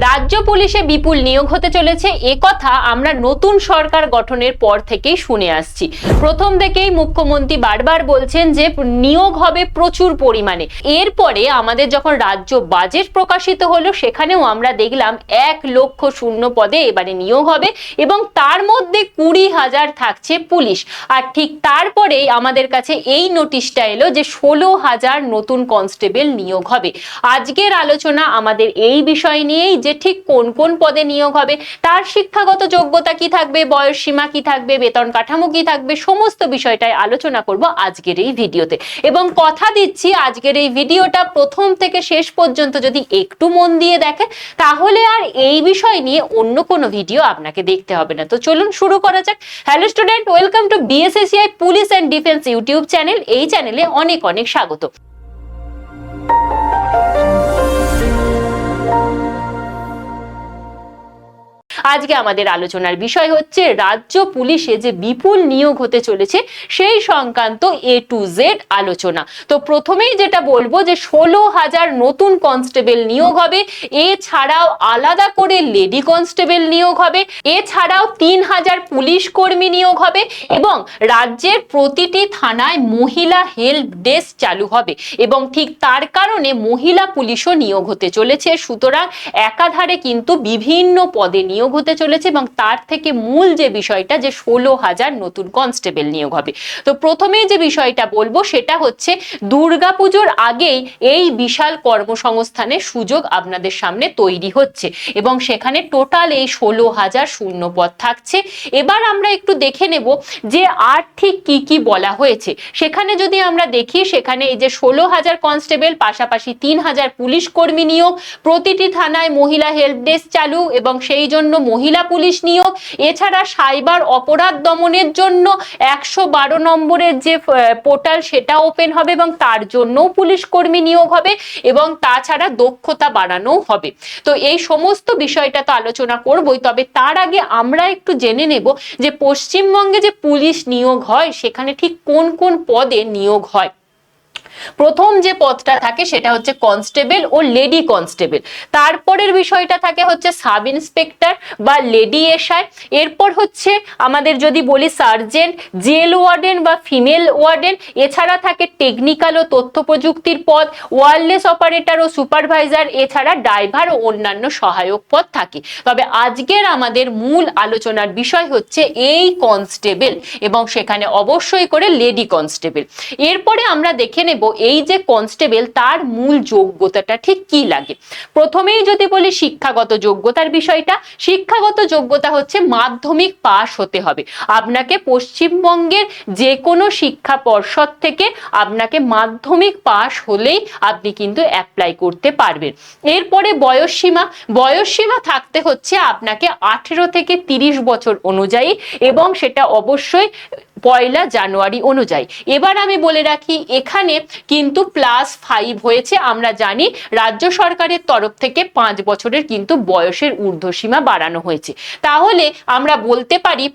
রাজ্য পুলিশে বিপুল নিয়োগ হতে চলেছে কথা আমরা নতুন সরকার গঠনের পর থেকেই শুনে আসছি। প্রথম থেকেই মুখ্যমন্ত্রী বারবার বলছেন যে নিয়োগ হবে প্রচুর পরিমাণে। এরপরে আমাদের যখন রাজ্য বাজেট প্রকাশিত হলো সেখানেও আমরা দেখলাম 1,00,000 শূন্য পদে এবারে নিয়োগ হবে এবং তার মধ্যে 20,000 থাকছে পুলিশ। আর ঠিক তারপরেই আমাদের কাছে এই নোটিশটা এলো যে 16,000 নতুন কনস্টেবল নিয়োগ হবে। আজকের আলোচনা আমাদের এই বিষয় নিয়েই যে ঠিক কোন কোন পদে নিয়োগ হবে, তার শিক্ষাগত যোগ্যতা কি থাকবে, বয়স সীমা কি থাকবে, বেতন কাঠামো কি থাকবে, সমস্ত বিষয়টাই আলোচনা করব আজকের এই ভিডিওতে। এবং কথা দিচ্ছি আজকের এই ভিডিওটা প্রথম থেকে শেষ পর্যন্ত যদি একটু মন দিয়ে দেখে তাহলে আর এই বিষয় নিয়ে অন্য কোনো ভিডিও আপনাকে দেখতে হবে না। তো চলুন শুরু করা যাক। Hello student, welcome to BSSCI police and defence YouTube channel. এই চ্যানেলে অনেক অনেক স্বাগত। আজকে আমাদের আলোচনার বিষয় হচ্ছে রাজ্য পুলিশে যে বিপুল নিয়োগ হতে চলেছে সেই সংক্রান্ত A to Z আলোচনা। তো প্রথমেই যেটা বলবো যে 16,000 নতুন কনস্টেবল নিয়োগ হবে, এছাড়াও আলাদা করে লেডি কনস্টেবল নিয়োগ হবে, এছাড়াও 3,000 পুলিশ কর্মী নিয়োগ হবে এবং রাজ্যের প্রতিটি থানায় মহিলা হেল্প ডেস্ক চালু হবে এবং ঠিক তার কারণে মহিলা পুলিশও নিয়োগ হতে চলেছে। সুতরাং একাধারে কিন্তু বিভিন্ন পদে নিয়োগ হতে চলেছে এবং তার থেকে মূল যে বিষয়টা যে 16,000 নতুন কনস্টেবল নিয়োগ হবে। তো প্রথমেই যে বিষয়টা বলবো সেটা হচ্ছে দুর্গাপুজোর আগেই এই বিশাল কর্মসংস্থানের সুযোগ আপনাদের সামনে তৈরি হচ্ছে এবং সেখানে টোটাল এই 16,000 শূন্য পদ থাকছে। এবার আমরা একটু দেখে নেব যে আর ঠিক কি কি বলা হয়েছে। সেখানে যদি আমরা দেখি সেখানে এই যে 16,000 কনস্টেবল, পাশাপাশি 3,000 পুলিশ কর্মী নিয়োগ, প্রতিটি থানায় মহিলা হেল্প ডেস্ক চালু এবং সেই জন্য মহিলা পুলিশ নিয়োগ, এছাড়া সাইবার অপরাধ দমনের জন্য 112 নম্বরের যে পোর্টাল সেটা ওপেন হবে এবং তার জন্যও পুলিশ কর্মী নিয়োগ হবে এবং তাছাড়া দক্ষতা বাড়ানো হবে। তো এই সমস্ত বিষয়টা তো আলোচনা করবই, তবে তার আগে আমরা একটু জেনে নেব যে পশ্চিমবঙ্গে যে পুলিশ নিয়োগ হয় সেখানে ঠিক কোন কোন পদে নিয়োগ হয়। প্রথম যে পদটা থাকে সেটা হচ্ছে কনস্টেবল ও লেডি কনস্টেবল, তারপরের বিষয়টা থাকে হচ্ছে সাব ইন্সপেক্টর বা লেডি এসআই, এরপর হচ্ছে আমাদের যদি বলি সার্জেন্ট, জেল ওয়ার্ডেন বা ফিমেল ওয়ার্ডেন, এছাড়া থাকে টেকনিক্যাল ও তথ্য প্রযুক্তির পদ, ওয়্যারলেস অপারেটর ও সুপারভাইজার, এছাড়া ড্রাইভার ও অন্যান্য সহায়ক পদ থাকে। তবে আজকের আমাদের মূল আলোচনার বিষয় হচ্ছে এই কনস্টেবল এবং সেখানে অবশ্যই করে লেডি কনস্টেবল। এরপরে আমরা দেখে নেব এই যে কনস্টেবল তার মূল যোগ্যতাটা ঠিক কি লাগে। প্রথমেই যদি বলি শিক্ষাগত যোগ্যতার বিষয়টা, শিক্ষাগত যোগ্যতা হচ্ছে মাধ্যমিক পাস হতে হবে। আপনাকে পশ্চিমবঙ্গের যে কোনো শিক্ষা পর্ষদ থেকে আপনাকে মাধ্যমিক পাস হলেই আপনি কিন্তু অ্যাপ্লাই করতে পারবেন। এরপরে বয়স সীমা থাকতে হচ্ছে আপনাকে 18 থেকে 30 বছর অনুযায়ী এবং সেটা অবশ্যই 1 জানুয়ারি অনুযায়ী। এবার আমি বলে রাখি এখানে কিন্তু +5 হয়েছে। আমরা জানি রাজ্য সরকারের তরফ থেকে 5 বছরের কিন্তু বয়সের ঊর্ধ্বসীমা বাড়ানো হয়েছে। তাহলে আমরা বলতে পারি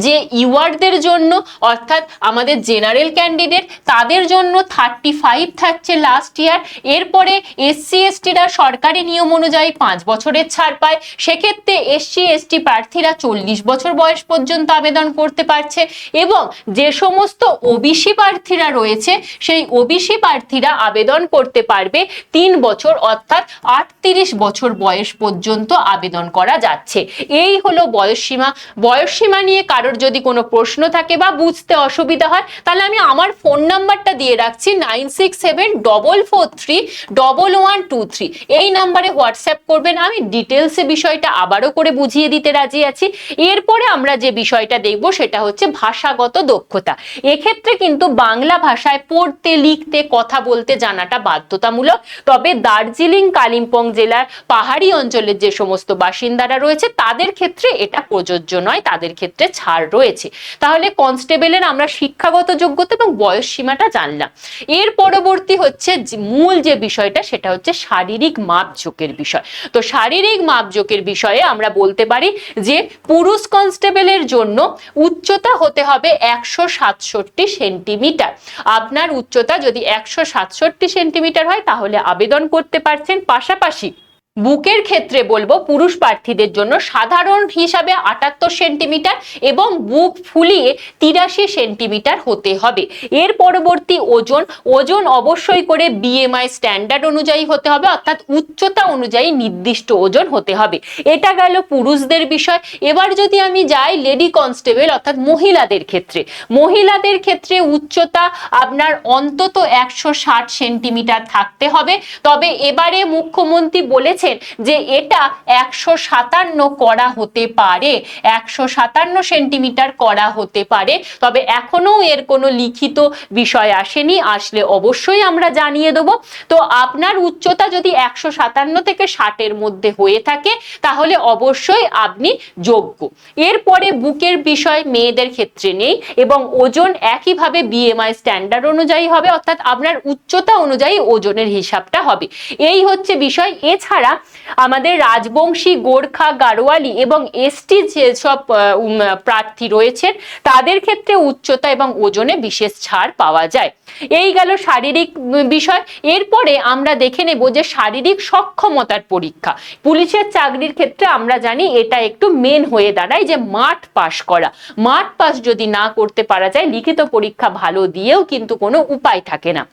যে ইওয়ার্ডদের জন্য অর্থাৎ আমাদের জেনারেল ক্যান্ডিডেট তাদের জন্য 35 থাকছে লাস্ট ইয়ার। এরপরে এসসি এসটিরা সরকারি নিয়ম অনুযায়ী 5 বছরের ছাড় পায়, সেক্ষেত্রে এসসি এসটি প্রার্থীরা 40 বছর বয়স পর্যন্ত আবেদন করতে পারছে এবং যে সমস্ত ওবিসি প্রার্থীরা রয়েছে সেই ওবিসি প্রার্থীরা আবেদন করতে পারবে 3 বছর অর্থাৎ 38 বছর বয়স পর্যন্ত আবেদন করা যাচ্ছে। এই হলো বয়সসীমা নিয়ে কারোর যদি কোনো প্রশ্ন থাকে বা বুঝতে অসুবিধা হয় তাহলে আমি আমার ফোন নাম্বারটা দিয়ে রাখছি 9674431123। এই নাম্বারে হোয়াটসঅ্যাপ করবেন, আমি ডিটেলসে বিষয়টা আবারও করে বুঝিয়ে দিতে রাজি আছি। এরপরে আমরা যে বিষয়টা দেখব সেটা হচ্ছে ভাষাগত দক্ষতা। এক্ষেত্রে কিন্তু বাংলা ভাষায় পড়তে, লিখতে, কথা বলতে জানাটা বাধ্যতামূলক। তবে দার্জিলিং, কালিম্পং জেলার পাহাড়ি অঞ্চলের যে সমস্ত বাসিন্দারা রয়েছে তাদের ক্ষেত্রে এটা প্রযোজ্য নয়, তাদের ক্ষেত্রে ছাড় রয়েছে। তাহলে কনস্টেবলের আমরা শিক্ষাগত যোগ্যতা এবং বয়স সীমাটা জানলাম। এর পরবর্তী হচ্ছে মূল যে বিষয়টা সেটা হচ্ছে শারীরিক মাপজোকের বিষয়। তো শারীরিক মাপজোকের বিষয়ে আমরা বলতে পারি যে পুরুষ কনস্টেবলের জন্য উচ্চতা হতে হবে 167 সেন্টিমিটার। আপনার উচ্চতা যদি 167 সেন্টিমিটার হয় তাহলে আবেদন করতে পারছেন। পাশাপাশি বুকের ক্ষেত্রে বলবো পুরুষ প্রার্থীদের জন্য সাধারণ হিসাবে 78 সেন্টিমিটার এবং বুক ফুলিয়ে 83 সেন্টিমিটার হতে হবে। এর পরবর্তী ওজন অবশ্যই করে বিএমআই স্ট্যান্ডার্ড অনুযায়ী হতে হবে, অর্থাৎ উচ্চতা অনুযায়ী নির্দিষ্ট ওজন হতে হবে। এটা গেল পুরুষদের বিষয়। এবার যদি আমি যাই লেডি কনস্টেবল অর্থাৎ মহিলাদের ক্ষেত্রে উচ্চতা আপনার অন্তত 160 সেন্টিমিটার থাকতে হবে। তবে এবারে মুখ্যমন্ত্রী বলেছেন যে এটা 157 করা হতে পারে, 157 সেন্টিমিটার করা হতে পারে। তবে এখনো এর কোনো লিখিত বিষয় আসেনি, আসলে অবশ্যই আমরা জানিয়ে দেব। তো আপনার উচ্চতা যদি 157 থেকে 60-এর মধ্যে হয়ে থাকে তাহলে অবশ্যই আপনি যোগ্য। এরপরে বুকের বিষয় মেয়েদের ক্ষেত্রে নেই এবং ওজন একইভাবে বিএমআই স্ট্যান্ডার্ড অনুযায়ী হবে, অর্থাৎ আপনার উচ্চতা অনুযায়ী ওজনের হিসাবটা হবে। এই হচ্ছে বিষয়। এছাড়া আমাদের রাজবংশী, গোর্খা, গাড়োয়ালি এবং এসটি যেসব প্রার্থী রয়েছেন তাদের ক্ষেত্রে উচ্চতা এবং ওজনে বিশেষ ছাড় পাওয়া যায়। এই গেল শারীরিক বিষয়। এরপরে আমরা দেখে নেব যে শারীরিক সক্ষমতার পরীক্ষা। পুলিশের চাকরির ক্ষেত্রে আমরা জানি এটা একটু মেন হয়ে দাঁড়ায় যে মাঠ পাস করা। মাঠ পাস যদি না করতে পারা যায়, লিখিত পরীক্ষা ভালো দিয়েও কিন্তু কোনো উপায় থাকে না।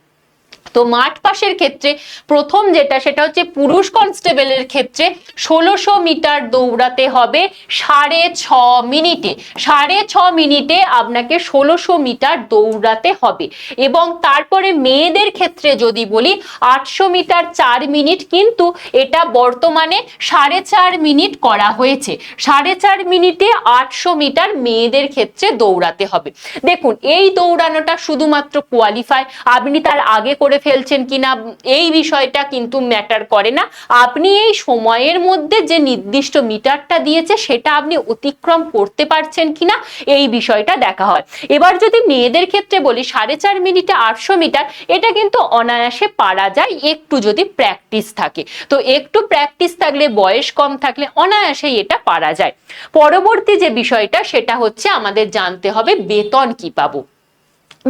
তো মাঠ পাসের ক্ষেত্রে প্রথম যেটা সেটা হচ্ছে পুরুষ কনস্টেবলের ক্ষেত্রে 1600 মিটার দৌড়াতে হবে 6.5 মিনিটে। 6.5 মিনিটে আপনাকে 1600 মিটার দৌড়াতে হবে। এবং তারপরে মেয়েদের ক্ষেত্রে যদি বলি 800 মিটার 4 মিনিট, কিন্তু এটা বর্তমানে 4.5 মিনিট করা হয়েছে। 4.5 মিনিটে 800 মিটার মেয়েদের ক্ষেত্রে দৌড়াতে হবে। দেখুন, এই দৌড়ানোটা শুধুমাত্র কোয়ালিফাই, আপনি তার আগে করে ফেলছেন কিনা এই বিষয়টা কিন্তু ম্যাটার করে না। আপনি এই সময়ের মধ্যে যে নির্দিষ্ট মিটারটা দিয়েছে সেটা আপনি অতিক্রম করতে পারছেন কিনা এই বিষয়টা দেখা হয়। এবার যদি মেয়েদের ক্ষেত্রে বলি 4.5 মিনিটে 800 মিটার, এটা কিন্তু অনায়াসে পারা যায় একটু যদি প্র্যাকটিস থাকে। তো একটু প্র্যাকটিস থাকলে, বয়স কম থাকলে অনায়াসেই এটা পারা যায়। পরবর্তী যে বিষয়টা সেটা হচ্ছে আমাদের জানতে হবে বেতন কি পাবো।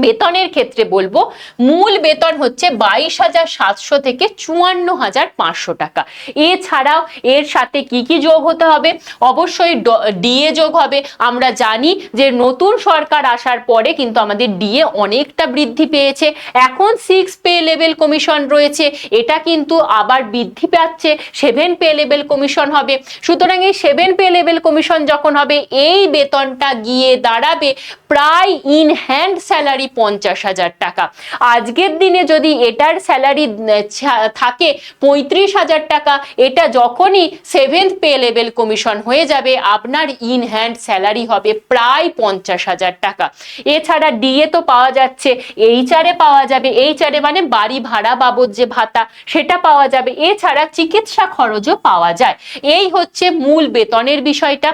বেতনের ক্ষেত্রে বলবো মূল বেতন হচ্ছে 22,700 থেকে 54,500 টাকা। এছাড়াও এর সাথে কি কি যোগ হতে হবে? অবশ্যই ডিএ যোগ হবে। আমরা জানি যে নতুন সরকার আসার পরে কিন্তু আমাদের ডিএ অনেকটা বৃদ্ধি পেয়েছে। এখন 6 পে লেভেল কমিশন রয়েছে, এটা কিন্তু আবার বৃদ্ধি পাচ্ছে, 7 পে লেভেল কমিশন হবে। সুতরাং এই 7 পে লেভেল কমিশন যখন হবে এই বেতনটা গিয়ে দাঁড়াবে প্রায় ইন হ্যান্ড স্যালারি 50,000 টাকা। আজকের দিনে যদি এটার স্যালারি থাকে 35,000 টাকা, এটা যখনই 7th পে লেভেল কমিশন হয়ে যাবে আপনার ইন হ্যান্ড স্যালারি হবে প্রায় 50,000 টাকা। এছাড়া ডিএ তো পাওয়া যাচ্ছে, এইচআরে পাওয়া যাবে, এইচআরে মানে বাড়ি ভাড়া বাবদ যে ভাতা সেটা পাওয়া যাবে। এছাড়া চিকিৎসা খরচও পাওয়া যায়। এই হচ্ছে মূল বেতনের বিষয়টা।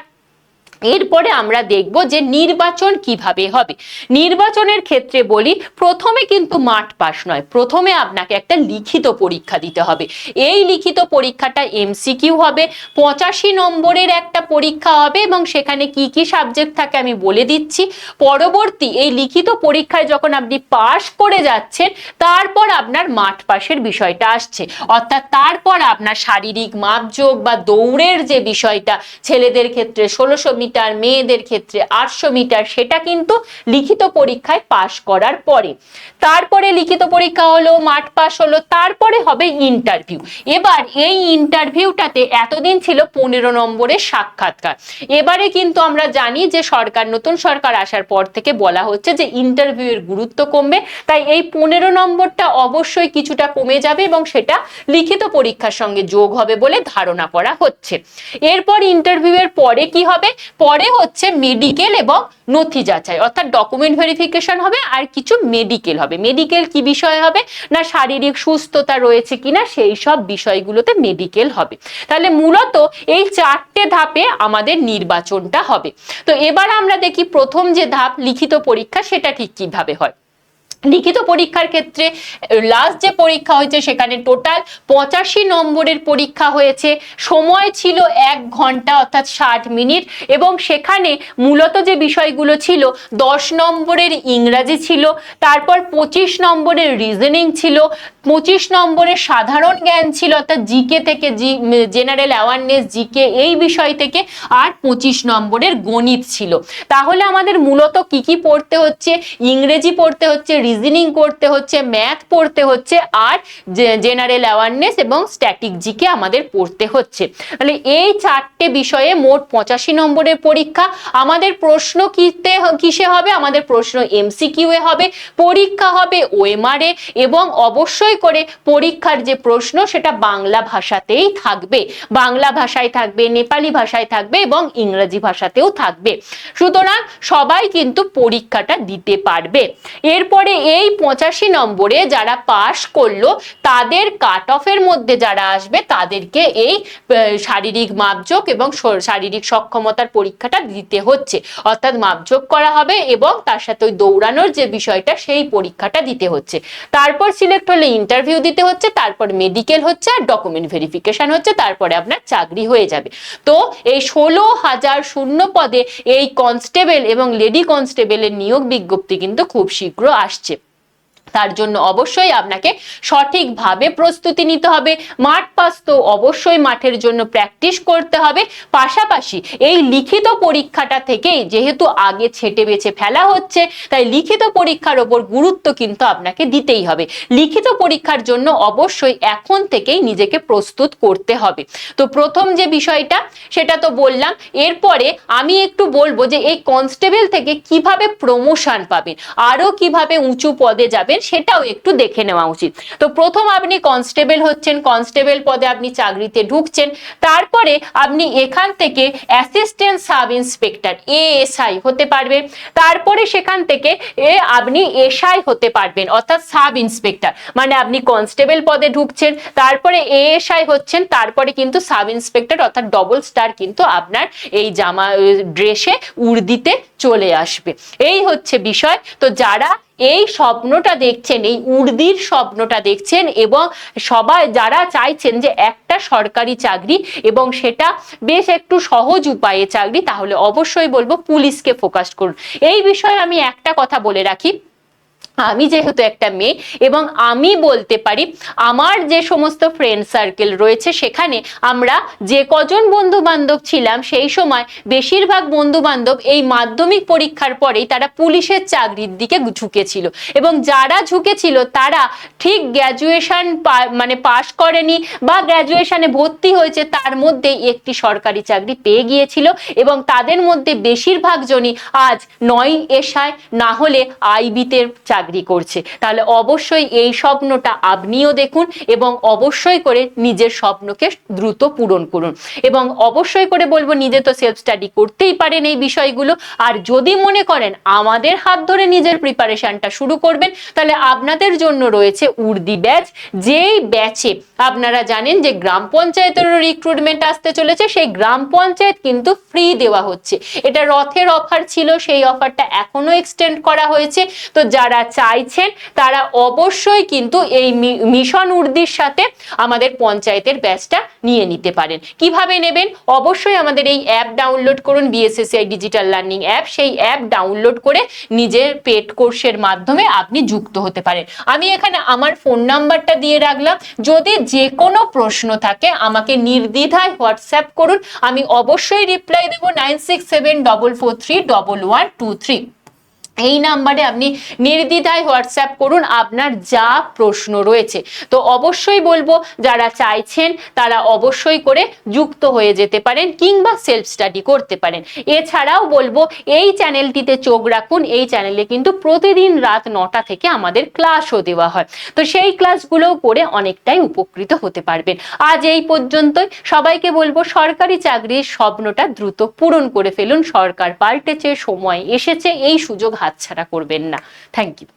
এরপরে আমরা দেখব যে নির্বাচন কিভাবে হবে। নির্বাচনের ক্ষেত্রে বলি প্রথমে কিন্তু মাঠ পাস নয়, প্রথমে আপনাকে একটা লিখিত পরীক্ষা দিতে হবে। এই লিখিত পরীক্ষাটা এমসিকিউ হবে, 85 নম্বরের একটা পরীক্ষা হবে এবং সেখানে কি কি সাবজেক্ট থাকে আমি বলে দিচ্ছি। পরবর্তী এই লিখিত পরীক্ষায় যখন আপনি পাস করে যাচ্ছেন তারপর আপনার মাঠ পাসের বিষয়টা আসছে, অর্থাৎ তারপর আপনার শারীরিক মাপযোগ বা দৌড়ের যে বিষয়টা, ছেলেদের ক্ষেত্রে 1600 মিটার, মেয়েদের ক্ষেত্রে 800 মিটার, সেটা কিন্তু লিখিত পরীক্ষায় পাশ করার পরে। তারপরে লিখিত পরীক্ষা হলো, মাঠ পাস হলো, তারপরে হবে ইন্টারভিউ। এবার এই ইন্টারভিউটাতে এতদিন ছিল 15 নম্বরের সাক্ষাৎকার। এবারে কিন্তু আমরা জানি যে নতুন সরকার আসার পর থেকে বলা হচ্ছে যে ইন্টারভিউয়ের গুরুত্ব কমবে, তাই এই 15 নম্বরটা অবশ্যই কিছুটা কমে যাবে এবং সেটা লিখিত পরীক্ষার সঙ্গে যোগ হবে বলে ধারণা করা হচ্ছে। এরপর ইন্টারভিউয়ের পরে কি হবে? পরে হচ্ছে মেডিকেল এবং নথি যাচাই, অর্থাৎ ডকুমেন্ট ভেরিফিকেশন হবে আর কিছু মেডিকেল হবে। মেডিকেল কি বিষয় হবে না, শারীরিক সুস্থতা রয়েছে কিনা সেই সব বিষয়গুলোতে মেডিকেল হবে। তাহলে মূলত এই 4টে ধাপে আমাদের নির্বাচনটা হবে। তো এবার আমরা দেখি প্রথম যে ধাপ লিখিত পরীক্ষা সেটা ঠিক কিভাবে হয়। লিখিত পরীক্ষার ক্ষেত্রে লাস্ট যে পরীক্ষা হয়েছে সেখানে টোটাল 85 নম্বরের পরীক্ষা হয়েছে, সময় ছিল 1 ঘন্টা অর্থাৎ 60 মিনিট, এবং সেখানে মূলত যে বিষয়গুলো ছিল 10 নম্বরের ইংরাজি ছিল, তারপর 25 নম্বরের রিজনিং ছিল, 25 নম্বরের সাধারণ জ্ঞান ছিল অর্থাৎ জিকে থেকে, জেনারেল অ্যাওয়ারনেস জিকে এই বিষয় থেকে, আর 25 নম্বরের গণিত ছিল। তাহলে আমাদের মূলত কি কি পড়তে হচ্ছে? ইংরেজি পড়তে হচ্ছে, রিজনিং করতে হচ্ছে, ম্যাথ পড়তে হচ্ছে, আর জেনারেল অ্যাওয়ারনেস এবং স্ট্যাটিক জিকে আমাদের পড়তে হচ্ছে। তাহলে এই 4টে বিষয়ে মোট 85 নম্বরের পরীক্ষা। আমাদের প্রশ্ন কিসে হবে? আমাদের প্রশ্ন এমসিকিউ এ হবে, পরীক্ষা হবে ওএমআর এ, এবং অবশ্যই করে পরীক্ষার যে প্রশ্ন সেটা বাংলা ভাষাতেই থাকবে, বাংলা ভাষায় থাকবে, নেপালি ভাষায় থাকবে এবং ইংরেজি ভাষাতেও থাকবে। সুতরাং সবাই কিন্তু পরীক্ষাটা দিতে পারবে। এরপরে এই 85 নম্বরে যারা পাশ করলো তাদের কাট অফের মধ্যে যারা আসবে তাদেরকে এই শারীরিক মাপযোগ এবং শারীরিক সক্ষমতার পরীক্ষাটা দিতে হচ্ছে, অর্থাৎ মাপযোগ করা হবে এবং তার সাথে ওই দৌড়ানোর যে বিষয়টা সেই পরীক্ষাটা দিতে হচ্ছে। তারপর সিলেক্ট হলে ইন্টারভিউ দিতে হচ্ছে, তারপর মেডিকেল হচ্ছে আর ডকুমেন্ট ভেরিফিকেশন হচ্ছে, তারপরে আপনার চাকরি হয়ে যাবে। তো এই 16,000 শূন্য পদে এই কনস্টেবল এবং লেডি কনস্টেবলের নিয়োগ বিজ্ঞপ্তি কিন্তু খুব শীঘ্র আসছে। তার জন্য অবশ্যই আপনাকে সঠিকভাবে প্রস্তুতি নিতে হবে। মাঠ পাস তো অবশ্যই মাঠের জন্য প্র্যাকটিস করতে হবে, পাশাপাশি এই লিখিত পরীক্ষাটা থেকেই যেহেতু আগে ছেটে বেছে ফেলা হচ্ছে, তাই লিখিত পরীক্ষার ওপর গুরুত্ব কিন্তু আপনাকে দিতেই হবে। লিখিত পরীক্ষার জন্য অবশ্যই এখন থেকেই নিজেকে প্রস্তুত করতে হবে। তো প্রথম যে বিষয়টা সেটা তো বললাম, এরপরে আমি একটু বলবো যে এই কনস্টেবল থেকে কিভাবে প্রমোশন পাবেন, আরো কিভাবে উঁচু পদে যাবেন সেটাও একটু দেখে নেওয়া উচিত। তো প্রথম আপনি কনস্টেবল হচ্ছেন, কনস্টেবল পদে আপনি চাকরিতে ঢুকছেন, তারপরে আপনি এখান থেকে অ্যাসিস্ট্যান্ট সাব ইন্সপেক্টর এএসআই হতে পারবেন, তারপরে সেখান থেকে আপনি এসআই হতে পারবেন অর্থাৎ সাব ইন্সপেক্টর, মানে আপনি কনস্টেবল পদে ঢুকছেন, তারপরে এএসআই হচ্ছেন, তারপরে কিন্তু সাব ইন্সপেক্টর অর্থাৎ ডবল স্টার কিন্তু আপনার এই জামা ড্রেসে উর্দিতে চলে আসবে। এই হচ্ছে বিষয়। তো যারা এই স্বপ্নটা দেখছেন, এই উর্দির স্বপ্নটা দেখছেন এবং সবাই যারা চাইছেন যে একটা সরকারি চাকরি এবং সেটা বেশ একটু সহজ উপায়ে চাকরি, তাহলে অবশ্যই বলবো পুলিশকে ফোকাস করুন। এই বিষয়ে আমি একটা কথা বলে রাখি, আমি যেহেতু একটা মেয়ে এবং আমি বলতে পারি আমার যে সমস্ত ফ্রেন্ড সার্কেল রয়েছে সেখানে আমরা যে কজন বন্ধু বান্ধব ছিলাম সেই সময় বেশিরভাগ বন্ধু বান্ধব এই মাধ্যমিক পরীক্ষার পরেই তারা পুলিশের চাকরির দিকে ঝুঁকেছিল, এবং যারা ঝুঁকেছিল তারা ঠিক গ্র্যাজুয়েশন মানে পাশ করেনি বা গ্র্যাজুয়েশনে ভর্তি হয়েছে তার মধ্যে একটি সরকারি চাকরি পেয়ে গিয়েছিল, এবং তাদের মধ্যে বেশিরভাগ জনই আজ 9 এসআই না হলে আইবিতে চাকরি করছে। তাহলে অবশ্যই এই স্বপ্নটা আপনিও দেখুন এবং অবশ্যই করে নিজের স্বপ্নকে দ্রুত পূরণ করুন, এবং অবশ্যই করে বলবো নিজে তো সেলফ স্টাডি করতেই পারেন এই বিষয়গুলো, আর যদি মনে করেন আমাদের হাত ধরে নিজের প্রিপারেশনটা শুরু করবেন তাহলে আপনাদের জন্য রয়েছে উর্দি ব্যাচ, যেই ব্যাচে আপনারা জানেন যে গ্রাম পঞ্চায়েতেরও রিক্রুটমেন্ট আসতে চলেছে, সেই গ্রাম পঞ্চায়েত কিন্তু ফ্রি দেওয়া হচ্ছে। এটা রথের অফার ছিল, সেই অফারটা এখনো এক্সটেন্ড করা হয়েছে। তো যারা চাইছেন তারা অবশ্যই কিন্তু এই মিশন উর্দির সাথে আমাদের পঞ্চায়েতের ব্যাচটা নিয়ে নিতে পারেন। কিভাবে নেবেন? অবশ্যই আমাদের এই অ্যাপ ডাউনলোড করুন, বিএসএসসিআই ডিজিটাল লার্নিং অ্যাপ। সেই অ্যাপ ডাউনলোড করে নিজের পেড কোর্সের মাধ্যমে আপনি যুক্ত হতে পারেন। আমি এখানে আমার ফোন নাম্বারটা দিয়ে রাখলাম, যদি যে কোনো প্রশ্ন থাকে আমাকে নির্দ্বিধায় হোয়াটসঅ্যাপ করুন, আমি অবশ্যই রিপ্লাই দেবো 9674431123। এই নাম্বারে আপনি নির্দ্বিধায় হোয়াটসঅ্যাপ করুন আপনার যা প্রশ্ন রয়েছে। তো অবশ্যই বলবো যারা চাইছেন তারা অবশ্যই করে যুক্ত হয়ে যেতে পারেন কিংবা সেলফ স্টাডি করতে পারেন। এছাড়াও বলবো এই চ্যানেলটিতে চোখ রাখুন, এই চ্যানেলে কিন্তু প্রতিদিন রাত 9টা থেকে আমাদের ক্লাসও দেওয়া হয়, তো সেই ক্লাসগুলোও করে অনেকটাই উপকৃত হতে পারবেন। আজ এই পর্যন্তই। সবাইকে বলবো সরকারি চাকরির স্বপ্নটা দ্রুত পূরণ করে ফেলুন। সরকার পাল্টেছে, সময় এসেছে, এই সুযোগ হাতছাড়া করবেন না। Thank you.